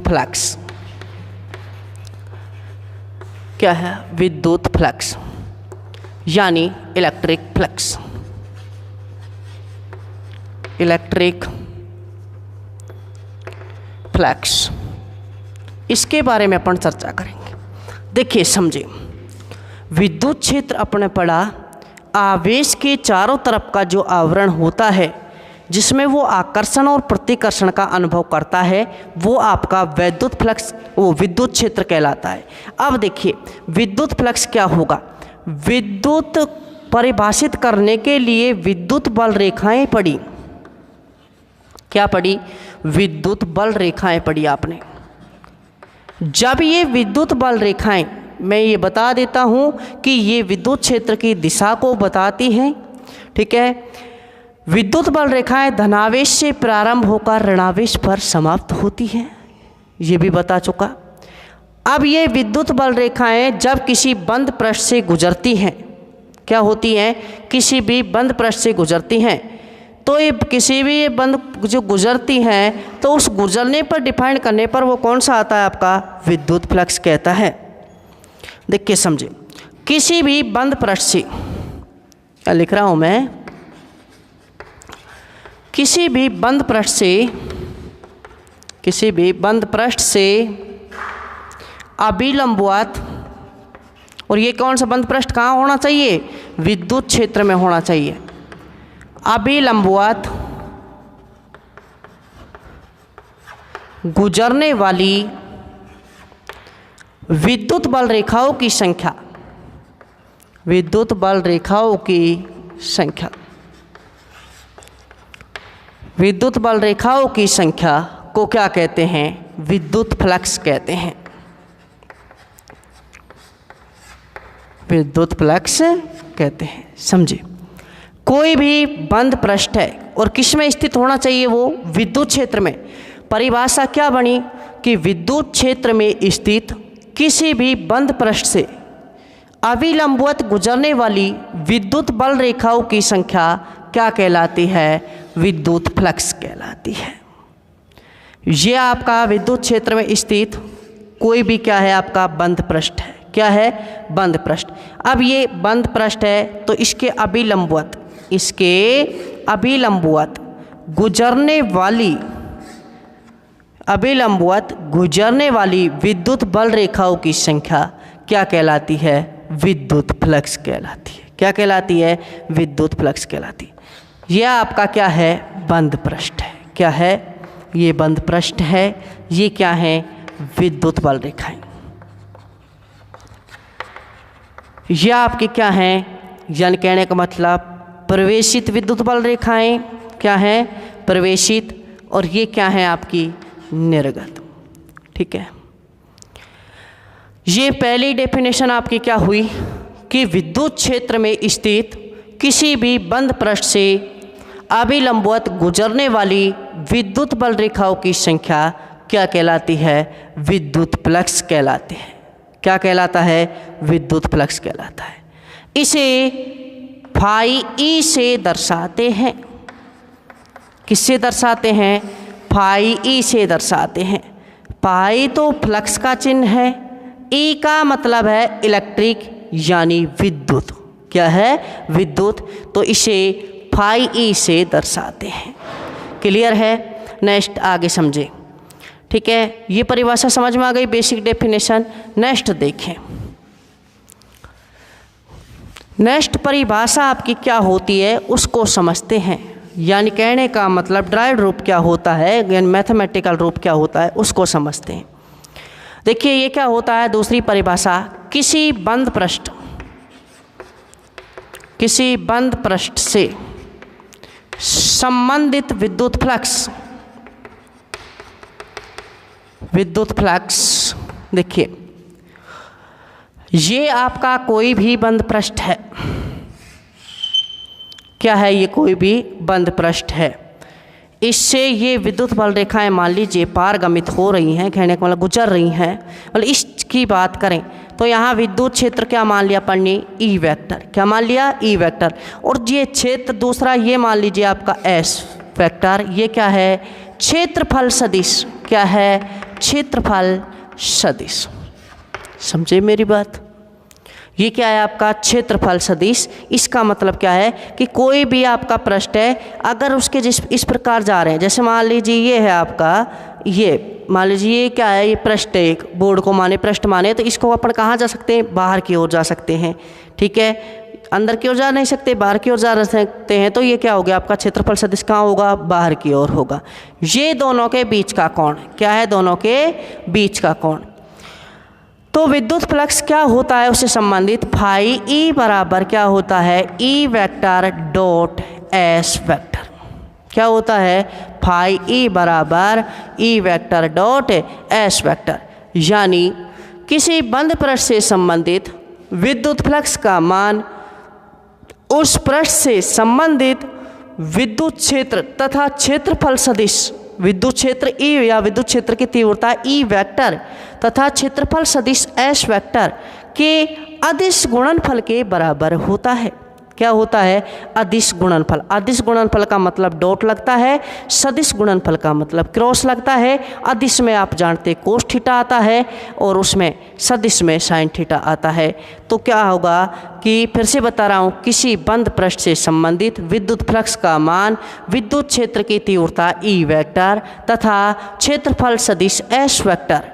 Flux. क्या है? विद्युत फ्लक्स यानी इलेक्ट्रिक फ्लक्स। इलेक्ट्रिक फ्लक्स, इसके बारे में अपन चर्चा करेंगे। देखिए समझे, विद्युत क्षेत्र अपने पढ़ा आवेश के चारों तरफ का जो आवरण होता है जिसमें वो आकर्षण और प्रतिकर्षण का अनुभव करता है, वो आपका विद्युत फ्लक्स, वो विद्युत क्षेत्र कहलाता है। अब देखिए विद्युत फ्लक्स क्या होगा। विद्युत परिभाषित करने के लिए विद्युत बल रेखाएं पढ़ी। क्या पढ़ी? विद्युत बल रेखाएं पढ़ी आपने। जब ये विद्युत बल रेखाएं, मैं ये बता देता हूँ कि ये विद्युत क्षेत्र की दिशा को बताती हैं, ठीक है। विद्युत बल रेखाएं धनावेश से प्रारंभ होकर ऋणावेश पर समाप्त होती हैं, ये भी बता चुका। अब ये विद्युत बल रेखाएं जब किसी बंद पृष्ठ से गुजरती हैं, क्या होती हैं? किसी भी बंद पृष्ठ से गुजरती हैं, तो ये किसी भी बंद जो गुजरती हैं तो उस गुजरने पर डिफाइन करने पर वो कौन सा आता है? आपका विद्युत फ्लक्स कहता है। देखिए समझे, किसी भी बंद पृष्ठ से, क्या लिख रहा हूँ मैं, किसी भी बंद पृष्ठ से, किसी भी बंद पृष्ठ से अभिलंबवत, और ये कौन सा बंद पृष्ठ कहाँ होना चाहिए? विद्युत क्षेत्र में होना चाहिए। अभिलंबवत गुजरने वाली विद्युत बल रेखाओं की संख्या, विद्युत बल रेखाओं की संख्या, विद्युत बल रेखाओं की संख्या को क्या कहते हैं? विद्युत फ्लक्स कहते हैं। विद्युत फ्लक्स कहते हैं। समझे, कोई भी बंद पृष्ठ है और किस में स्थित होना चाहिए? वो विद्युत क्षेत्र में। परिभाषा क्या बनी कि विद्युत क्षेत्र में स्थित किसी भी बंद पृष्ठ से अभिलंबवत गुजरने वाली विद्युत बल रेखाओं की संख्या क्या कहलाती है? विद्युत फ्लक्स कहलाती है। ये आपका विद्युत क्षेत्र में स्थित कोई भी क्या है? आपका बंद पृष्ठ है। क्या है? बंद पृष्ठ। अब ये बंद पृष्ठ है तो इसके अभिलंबवत, इसके अभिलंबवत गुजरने वाली, अभिलंबवत गुजरने वाली विद्युत बल रेखाओं की संख्या क्या कहलाती है? विद्युत फ्लक्स कहलाती है। क्या कहलाती है? विद्युत फ्लक्स कहलाती है। यह आपका क्या है? बंद पृष्ठ है। क्या है? ये बंद पृष्ठ है। ये क्या है? विद्युत बल रेखाएं। यह आपकी क्या हैं? यानी कहने का मतलब प्रवेशित विद्युत बल रेखाएं क्या हैं? प्रवेशित। और ये क्या है? आपकी निर्गत। ठीक है, ये पहली डेफिनेशन आपकी क्या हुई कि विद्युत क्षेत्र में स्थित किसी भी बंद पृष्ठ से अभिलंबवत गुजरने वाली विद्युत बल रेखाओं की संख्या क्या कहलाती है? विद्युत फ्लक्स कहलाती है। क्या कहलाता है? विद्युत फ्लक्स कहलाता है। इसे फाई ई से दर्शाते हैं। किससे दर्शाते हैं? फाई ई से दर्शाते हैं। फाई तो फ्लक्स का चिन्ह है, ई का मतलब है इलेक्ट्रिक यानी विद्युत। क्या है? विद्युत। तो इसे फाई ई से दर्शाते हैं। क्लियर है? नेक्स्ट आगे समझे। ठीक है, ये परिभाषा समझ में आ गई, बेसिक डेफिनेशन। नेक्स्ट देखें, नेक्स्ट परिभाषा आपकी क्या होती है उसको समझते हैं। यानी कहने का मतलब ड्राइव रूप क्या होता है, यानी मैथमेटिकल रूप क्या होता है उसको समझते हैं। देखिए ये क्या होता है, दूसरी परिभाषा, किसी बंद पृष्ठ, किसी बंद पृष्ठ से संबंधित विद्युत फ्लक्स, विद्युत फ्लक्स। देखिए ये आपका कोई भी बंद पृष्ठ है। क्या है? ये कोई भी बंद पृष्ठ है। इससे ये विद्युत बल रेखाएं मान लीजिए पारगमित हो रही हैं, कहने का मतलब गुजर रही हैं। मतलब इसकी बात करें तो यहाँ विद्युत क्षेत्र क्या मान लिया अपन ने? E vector. क्या मान लिया? E vector. और ये क्षेत्र दूसरा ये मान लीजिए आपका एस वेक्टर। ये क्या है? क्षेत्रफल सदिश। क्या है? क्षेत्रफल सदिश। समझे मेरी बात? ये क्या है आपका क्षेत्रफल सदिश। इसका मतलब क्या है कि कोई भी आपका पृष्ठ है, अगर उसके इस प्रकार जा रहे हैं, जैसे मान लीजिए ये है आपका, ये मान लीजिए ये क्या है, ये पृष्ठ है, एक बोर्ड को माने पृष्ठ माने, तो इसको अपन कहाँ जा सकते हैं, बाहर की ओर जा सकते हैं। ठीक है, अंदर की ओर जा नहीं सकते, बाहर की ओर जा सकते हैं, तो ये क्या हो गया आपका क्षेत्रफल सदिश कहाँ होगा, बाहर की ओर होगा। ये दोनों के बीच का कोण क्या है, दोनों के बीच का कोण। तो विद्युत फ्लक्स क्या होता है उससे संबंधित फाई ई बराबर क्या होता है, ई वेक्टर डॉट एस वेक्टर। क्या होता है, फाई ई बराबर E vector dot S vector. यानी किसी बंद पृष्ठ से संबंधित विद्युत फ्लक्स का मान उस पृष्ठ से संबंधित विद्युत क्षेत्र तथा क्षेत्रफल सदिश, विद्युत क्षेत्र ई या विद्युत क्षेत्र की तीव्रता ई वेक्टर तथा क्षेत्रफल सदिश एस वेक्टर के अदिश गुणनफल के बराबर होता है। क्या होता है, अदिश गुणनफल। अदिश गुणनफल का मतलब डॉट लगता है, सदिश गुणनफल का मतलब क्रॉस लगता है। अदिश में आप जानते कोस थीटा आता है और उसमें सदिश में साइन थीटा आता है। तो क्या होगा कि फिर से बता रहा हूँ, किसी बंद पृष्ठ से संबंधित विद्युत फ्लक्स का मान विद्युत क्षेत्र की तीव्रता ई वेक्टर तथा क्षेत्रफल सदिश एस वेक्टर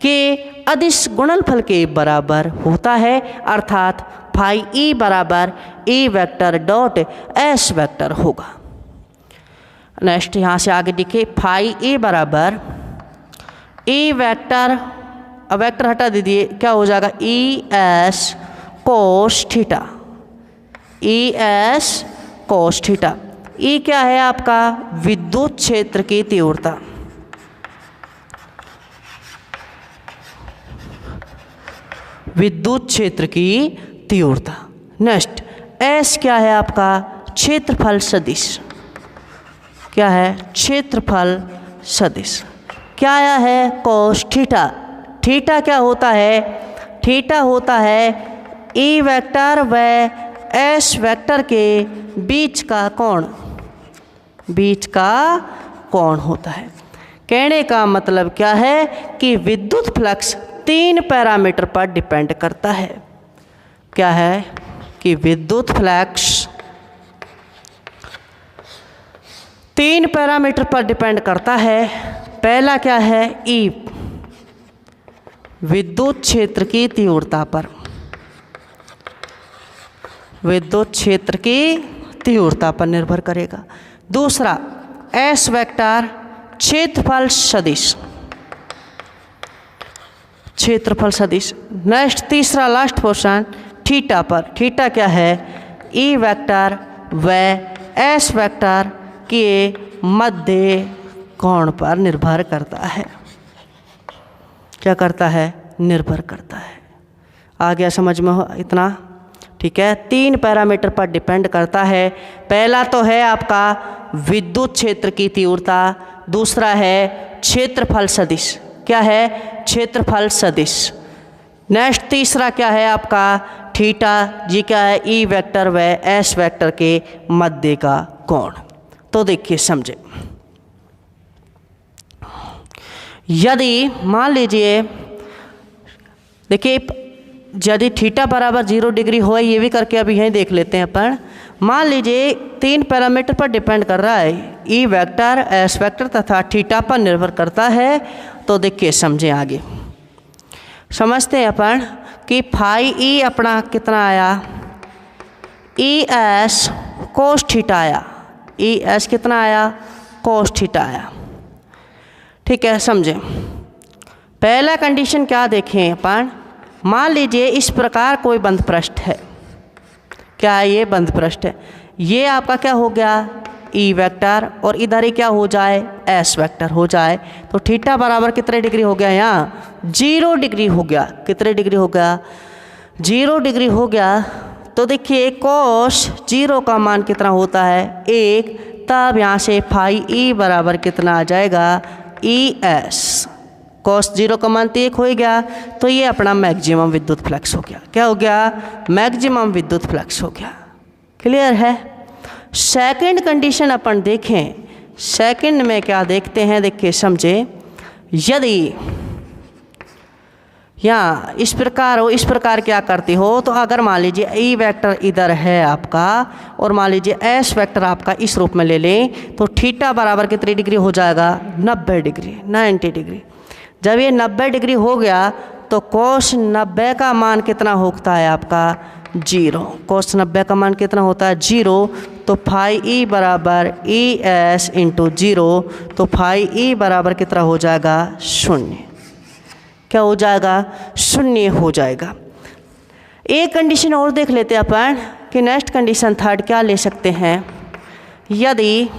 के अदिश गुणनफल के बराबर होता है, अर्थात फाई ई बराबर E vector dot S vector होगा। नेक्स्ट यहाँ से आगे देखिए, फाई ई बराबर ई वेक्टर, अब वेक्टर हटा दीजिए, क्या हो जाएगा, E S cos theta, E S cos theta. E क्या है आपका, विद्युत क्षेत्र की तीव्रता, विद्युत क्षेत्र की तीव्रता। नेक्स्ट एस क्या है आपका, क्षेत्रफल सदिश। क्या है, क्षेत्रफल सदिश। क्या आया है, कोस थीटा। थीटा क्या होता है, थीटा होता है ई वेक्टर व एस वेक्टर के बीच का कोण, बीच का कोण होता है। कहने का मतलब क्या है कि विद्युत फ्लक्स 3 पैरामीटर पर डिपेंड करता है। क्या है कि विद्युत फ्लक्स 3 पैरामीटर पर डिपेंड करता है। पहला क्या है, ई विद्युत क्षेत्र की तीव्रता पर, विद्युत क्षेत्र की तीव्रता पर निर्भर करेगा। दूसरा एस वेक्टर क्षेत्रफल सदिश, क्षेत्रफल सदिश। नेक्स्ट तीसरा लास्ट पोर्शन थीटा पर। थीटा क्या है, ई वेक्टर व एस वेक्टर के मध्य कोण पर निर्भर करता है। क्या करता है, निर्भर करता है। आ गया समझ में हो इतना? ठीक है, 3 पैरामीटर पर डिपेंड करता है। पहला तो है आपका विद्युत क्षेत्र की तीव्रता, दूसरा है क्षेत्रफल सदिश। क्या है, क्षेत्रफल सदिश। नेक्स्ट तीसरा क्या है आपका, थीटा, जी क्या है, ई वेक्टर व एस वेक्टर के मध्य का कोण। तो देखिए समझे, यदि मान लीजिए, देखिए यदि थीटा बराबर 0 डिग्री हो, ये भी करके अभी यहीं देख लेते हैं अपन। मान लीजिए 3 पैरामीटर पर डिपेंड कर रहा है, ई वेक्टर, एस वेक्टर तथा थीटा पर निर्भर करता है। तो देखिए समझें, आगे समझते हैं अपन कि फाई ई अपना कितना आया, ई एस कोस थीटा आया, ई एस कितना आया, कोस थीटा आया। ठीक है, समझें। पहला कंडीशन क्या देखें अपन, मान लीजिए इस प्रकार कोई बंद पृष्ठ है। क्या है, ये बंद पृष्ठ है। ये आपका क्या हो गया, ई वेक्टर, और इधर ही क्या हो जाए, एस वेक्टर हो जाए। तो थीटा बराबर कितने डिग्री हो गया, यहाँ 0 डिग्री हो गया। कितने डिग्री हो गया, 0 डिग्री हो गया। तो देखिए कोस 0 का मान कितना होता है, 1। तब यहाँ से फाई ई बराबर कितना आ जाएगा, ई एस। कोस 0 का मान 1 हो गया, तो ये अपना मैक्सिमम विद्युत फ्लक्स हो गया। क्या हो गया, मैक्सिमम विद्युत फ्लक्स हो गया। क्लियर है? सेकंड कंडीशन अपन देखें, सेकंड में क्या देखते हैं, देखिए समझे। यदि यहाँ इस प्रकार हो, इस प्रकार क्या करते हो, तो अगर मान लीजिए ई वेक्टर इधर है आपका और मान लीजिए एस वेक्टर आपका इस रूप में ले लें, तो थीटा बराबर कितनी डिग्री हो जाएगा, 90 डिग्री, 90 डिग्री। जब ये 90 डिग्री हो गया तो कोस 90 का मान कितना होता है आपका, 0। कोस 90 का मान कितना होता है, 0। तो फाई ई बराबर ई एस इंटू 0, तो फाई ई बराबर कितना हो जाएगा, 0। क्या हो जाएगा, 0 हो जाएगा। एक कंडीशन और देख लेते हैं अपन कि नेक्स्ट कंडीशन थर्ड क्या ले सकते हैं। यदि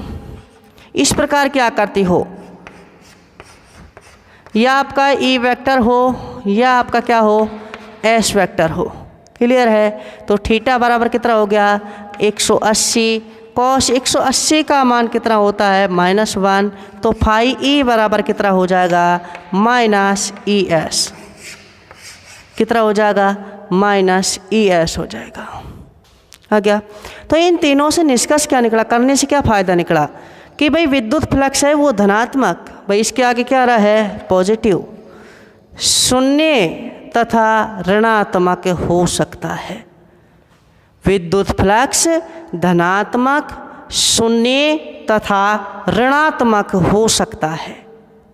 इस प्रकार क्या करती हो, या आपका ई वेक्टर हो या आपका क्या हो, एस वेक्टर हो, क्लियर है। तो थीटा बराबर कितना हो गया, 180। कॉस 180 का मान कितना होता है, -1। तो फाई ई बराबर कितना हो जाएगा, -ES। कितना हो जाएगा, -ES हो जाएगा। आ गया। तो इन तीनों से निष्कर्ष क्या निकला, करने से क्या फ़ायदा निकला कि भाई विद्युत फ्लक्स है वो धनात्मक, भाई इसके आगे क्या रहा है, पॉजिटिव, शून्य तथा ऋणात्मक हो सकता है। विद्युत फ्लक्स धनात्मक, शून्य तथा ऋणात्मक हो सकता है।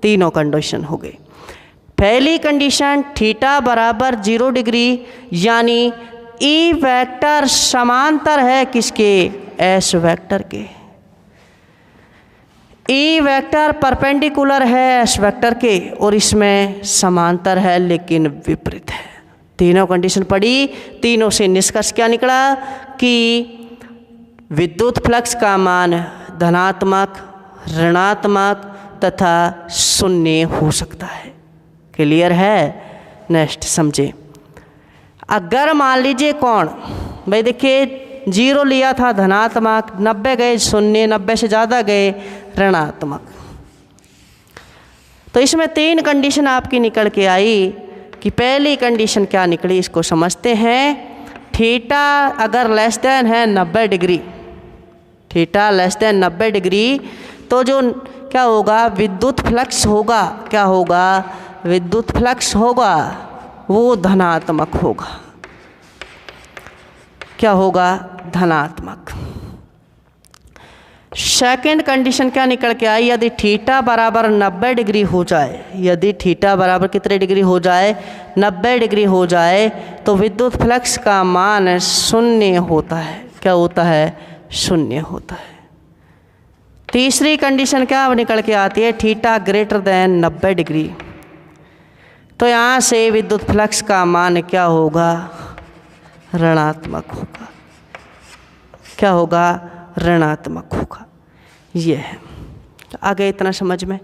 तीनों कंडीशन हो गई। पहली कंडीशन थीटा बराबर 0 डिग्री, यानी ई वेक्टर समांतर है किसके, एस वेक्टर के। ई वेक्टर परपेंडिकुलर है एस वेक्टर के और इसमें समांतर है लेकिन विपरीत है। तीनों कंडीशन पड़ी, तीनों से निष्कर्ष क्या निकला कि विद्युत फ्लक्स का मान धनात्मक, ऋणात्मक तथा शून्य हो सकता है। क्लियर है। नेक्स्ट समझे। अगर मान लीजिए कौन, भाई देखिए 0 लिया था धनात्मक, 90 गए शून्य, 90 से ज़्यादा गए ऋणात्मक। तो इसमें 3 कंडीशन आपकी निकल के आई कि पहली कंडीशन क्या निकली इसको समझते हैं। थीटा अगर लेस देन है 90 degree, theta less than 90 degree, तो जो क्या होगा, विद्युत फ्लक्स होगा, क्या होगा, विद्युत फ्लक्स होगा वो धनात्मक होगा। क्या होगा, धनात्मक। सेकंड कंडीशन क्या निकल के आई, यदि थीटा बराबर 90 डिग्री हो जाए, यदि थीटा बराबर कितने डिग्री हो जाए, 90 डिग्री हो जाए, तो विद्युत फ्लक्स का मान 0 होता है। क्या होता है, 0 होता है। तीसरी कंडीशन क्या निकल के आती है, थीटा ग्रेटर देन 90 डिग्री, तो यहाँ से विद्युत फ्लक्स का मान क्या होगा, ऋणात्मक होगा। क्या होगा, ऋणात्मक होगा। ये है। आगे इतना समझ में।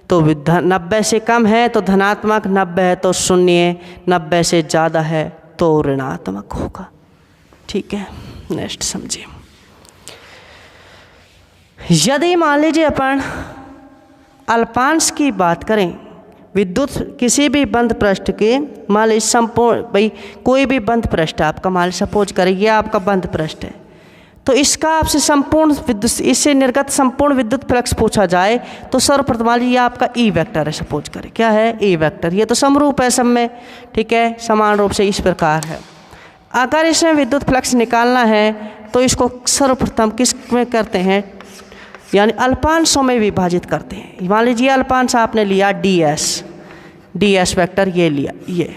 तो 90 से कम है तो धनात्मक, 90 है तो 0, 90 से ज़्यादा है तो ऋणात्मक होगा। ठीक है। नेक्स्ट समझिए। यदि मान लीजिए अपन अल्पांश की बात करें, विद्युत किसी भी बंद पृष्ठ के, मान लीजिए संपूर्ण, भाई कोई भी बंद पृष्ठ आपका, मान लीजिए सपोज करें ये आपका बंद पृष्ठ है, तो इसका आपसे संपूर्ण विद्युत, इससे निर्गत संपूर्ण विद्युत फ्लक्स पूछा जाए तो सर्वप्रथम मान लीजिए ये आपका ई वेक्टर है, सपोज करें क्या है, ई वेक्टर। ये तो समरूप है सब में, ठीक है, समान रूप से इस प्रकार है। अगर इसमें विद्युत फ्लक्स निकालना है तो इसको सर्वप्रथम किस में करते हैं, यानी अल्पांशों में विभाजित करते हैं। मान लीजिए अल्पांश आपने लिया ds वेक्टर, ये लिया, ये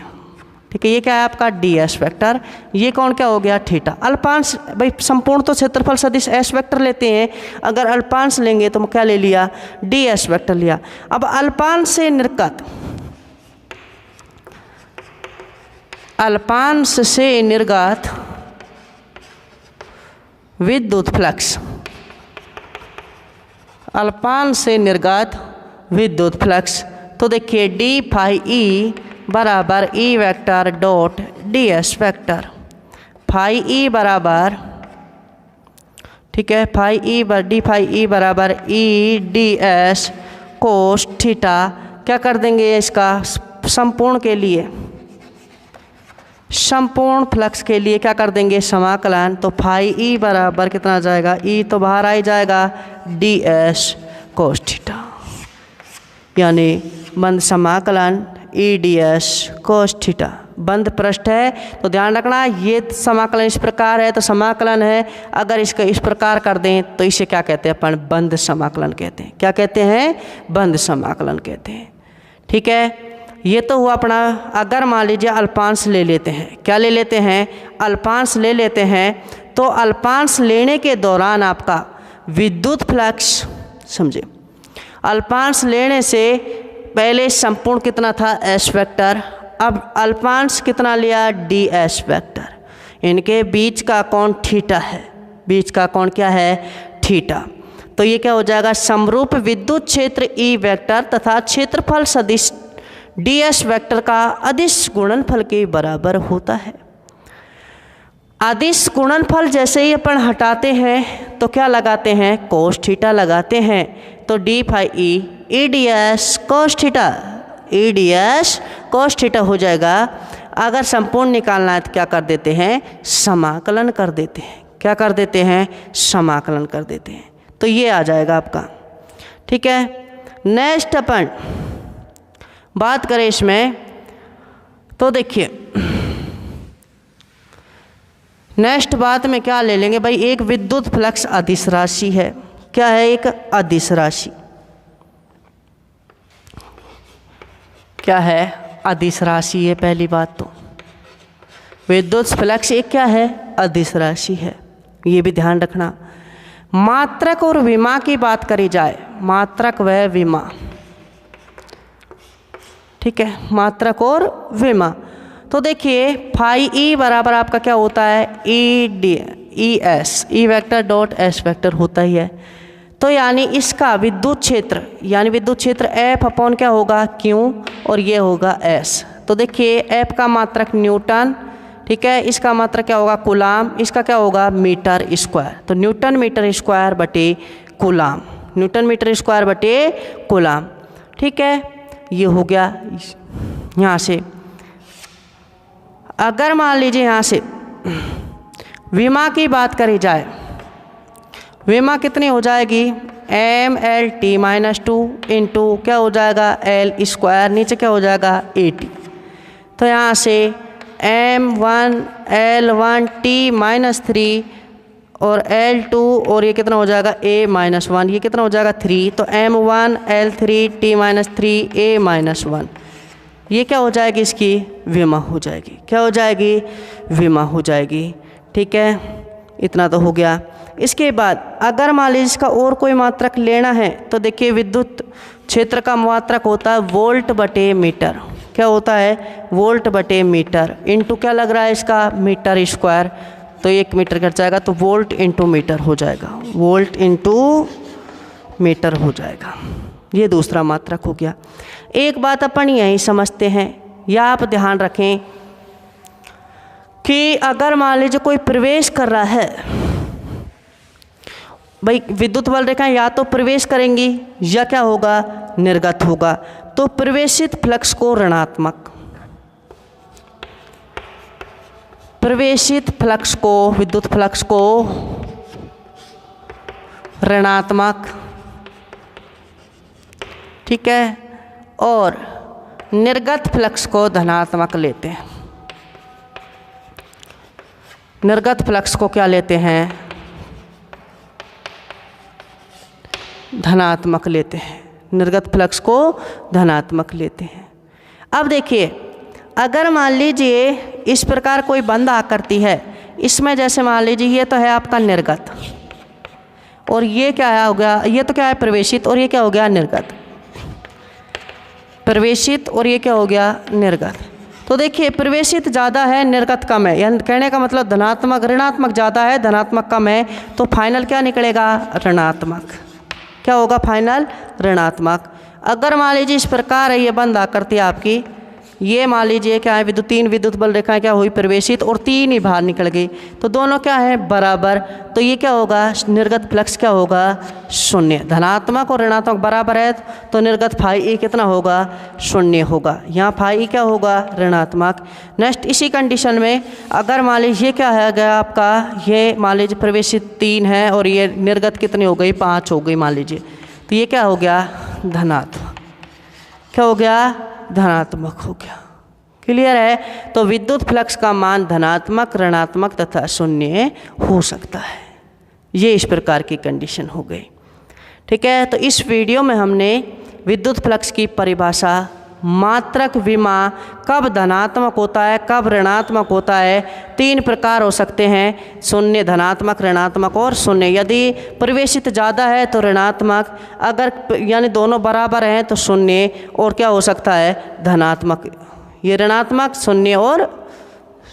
ठीक है, ये क्या है आपका ds वेक्टर, ये कौन क्या हो गया, थीटा। अल्पांश भाई संपूर्ण तो क्षेत्रफल सदिश s वेक्टर लेते हैं, अगर अल्पांश लेंगे तो क्या ले लिया, ds वेक्टर लिया। अब अल्पांश से निर्गत, अल्पांश से निर्गत विद्युत फ्लक्स, अल्पांश से निर्गत विद्युत फ्लक्स, तो देखिए डी फाई ई बराबर E vector dot d S vector. Phi E बराबर, ठीक है, phi E d phi E बराबर E D S cos theta. क्या कर देंगे इसका संपूर्ण के लिए, संपूर्ण फ्लक्स के लिए क्या कर देंगे समाकलन। तो फाई ई बराबर कितना आ जाएगा, ई तो बाहर आ ही जाएगा, डी एस कोस थीटा, यानी बंद समाकलन E D S cos theta. बंद पृष्ठ है तो ध्यान रखना ये समाकलन इस प्रकार है तो समाकलन है, अगर इसका इस प्रकार कर दें तो इसे क्या कहते हैं अपन, बंद समाकलन कहते हैं। क्या कहते हैं, बंद समाकलन कहते हैं। ठीक है, ये तो हुआ अपना। अगर मान लीजिए अल्पांश ले लेते हैं, क्या ले लेते हैं, अल्पांश ले लेते हैं, तो अल्पांश लेने के दौरान आपका विद्युत फ्लक्स, समझे, अल्पांश लेने से पहले संपूर्ण कितना था, एस वेक्टर, अब अल्पांश कितना लिया, डी एस वेक्टर। इनके बीच का कोण थीटा है, बीच का कोण क्या है, थीटा। तो ये क्या हो जाएगा, समरूप विद्युत क्षेत्र ई वेक्टर तथा क्षेत्रफल सदिश डी एस वेक्टर का अदिश गुणनफल के बराबर होता है। अदिश गुणनफल जैसे ही अपन हटाते हैं तो क्या लगाते हैं, कोस थीटा लगाते हैं। तो D phi E D S cos theta, E D S cos theta हो जाएगा। अगर संपूर्ण निकालना है तो क्या कर देते हैं, समाकलन कर देते हैं। क्या कर देते हैं, समाकलन कर देते हैं। तो ये आ जाएगा आपका। ठीक है, नेक्स्ट अपन बात करें इसमें तो देखिए नेक्स्ट बात में क्या ले लेंगे भाई, एक विद्युत फ्लक्स अदिश राशि है। क्या है, एक अदिश राशि। क्या है, अदिश राशि है। पहली बात तो विद्युत फ्लक्स एक क्या है, अदिश राशि है, ये भी ध्यान रखना। मात्रक और विमा की बात करी जाए, मात्रक व विमा, ठीक है, मात्रक और विमा। तो देखिए फाई ई बराबर आपका क्या होता है, ई डी ई एस, ई वेक्टर डॉट एस वेक्टर होता ही है। तो यानी इसका विद्युत क्षेत्र, यानी विद्युत क्षेत्र एफ अपॉन क्या होगा, क्यू, और ये होगा एस। तो देखिए एफ का मात्रक न्यूटन, ठीक है, इसका मात्रक क्या होगा, कूलाम, इसका क्या होगा, मीटर स्क्वायर। तो न्यूटन मीटर स्क्वायर बटे कूलाम, न्यूटन मीटर स्क्वायर बटे कूलाम। ठीक है, ये हो गया। यहाँ से अगर मान लीजिए यहाँ से विमा की बात करी जाए, विमा कितनी हो जाएगी, M L T minus 2 into क्या हो जाएगा, एल स्क्वायर, नीचे क्या हो जाएगा, ए टी। तो यहाँ से M1 L1 T माइनस 3 और L2 और ये कितना हो जाएगा, A माइनस 1, ये कितना हो जाएगा 3। तो M1 L3 T minus 3 A minus 1, ये क्या हो जाएगी, इसकी विमा हो जाएगी। क्या हो जाएगी, विमा हो जाएगी। ठीक है, इतना तो हो गया। इसके बाद अगर मान लीजिए इसका और कोई मात्रक लेना है तो देखिए विद्युत क्षेत्र का मात्रक होता है वोल्ट बटे मीटर। क्या होता है, वोल्ट बटे मीटर, इंटू क्या लग रहा है इसका, मीटर स्क्वायर। तो 1 मीटर कट जाएगा तो वोल्ट इंटू मीटर हो जाएगा, वोल्ट इंटू मीटर हो जाएगा। ये दूसरा मात्रक हो गया। एक बात अपन यही समझते हैं, या आप ध्यान रखें कि अगर मान लीजिए कोई प्रवेश कर रहा है, भाई विद्युत बल रेखाएं या तो प्रवेश करेंगी या क्या होगा, निर्गत होगा। तो प्रवेशित फ्लक्स को ऋणात्मक, प्रवेशित फ्लक्स को, विद्युत फ्लक्स को ऋणात्मक, ठीक है, और निर्गत फ्लक्स को धनात्मक लेते हैं। निर्गत फ्लक्स को क्या लेते हैं, धनात्मक लेते हैं, निर्गत फ्लक्स को धनात्मक लेते हैं। अब देखिए अगर मान लीजिए इस प्रकार कोई बंद आकृति है, इसमें जैसे मान लीजिए ये तो है आपका निर्गत और ये क्या है हो गया, ये तो क्या है प्रवेशित और ये क्या हो गया निर्गत, प्रवेशित और ये क्या हो गया निर्गत। तो देखिए प्रवेशित ज़्यादा है, निर्गत कम है, यानी कहने का मतलब धनात्मक, ऋणात्मक ज़्यादा है, धनात्मक कम है। तो फाइनल क्या निकलेगा, ऋणात्मक। क्या होगा, फाइनल ऋणात्मक। अगर मान लीजिए इस प्रकार है ये बंद आकृति आपकी, ये मान लीजिए क्या है विद्युत, 3 विद्युत बल रेखाएं क्या हुई प्रवेशित और 3 ही बाहर निकल गई, तो दोनों क्या है बराबर। तो ये क्या होगा, निर्गत फ्लक्स क्या होगा, शून्य। धनात्मक और ऋणात्मक बराबर है तो निर्गत फाई ई कितना होगा, शून्य होगा। यहाँ फाई ई क्या होगा, ऋणात्मक। नेक्स्ट इसी कंडीशन में अगर मान लीजिए क्या है गया आपका, ये मान लीजिए प्रवेशित 3 है और ये निर्गत कितनी हो गई, 5 हो गई मान लीजिए, तो ये क्या हो गया धनात्मक। क्या हो गया, धनात्मक हो गया। क्लियर है। तो विद्युत फ्लक्स का मान धनात्मक, ऋणात्मक तथा शून्य हो सकता है। ये इस प्रकार की कंडीशन हो गई। ठीक है। तो इस वीडियो में हमने विद्युत फ्लक्स की परिभाषा, मात्रक विमा, कब धनात्मक होता है, कब ऋणात्मक होता है, 3 प्रकार हो सकते हैं, शून्य, धनात्मक, ऋणात्मक और शून्य। यदि प्रवेशित ज़्यादा है तो ऋणात्मक, अगर यानी दोनों बराबर हैं तो शून्य, और क्या हो सकता है, धनात्मक। ये ऋणात्मक, शून्य और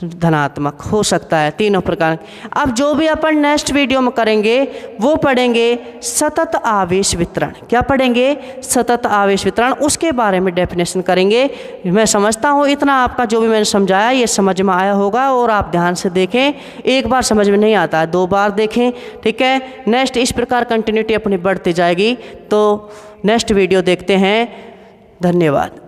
धनात्मक हो सकता है, तीनों प्रकार। अब जो भी अपन नेक्स्ट वीडियो में करेंगे वो पढ़ेंगे सतत आवेश वितरण। क्या पढ़ेंगे, सतत आवेश वितरण, उसके बारे में डेफिनेशन करेंगे। मैं समझता हूँ इतना आपका जो भी मैंने समझाया ये समझ में आया होगा, और आप ध्यान से देखें, एक बार समझ में नहीं आता है 2 बार देखें। ठीक है। नेक्स्ट इस प्रकार कंटिन्यूटी अपनी बढ़ती जाएगी। तो नेक्स्ट वीडियो देखते हैं। धन्यवाद।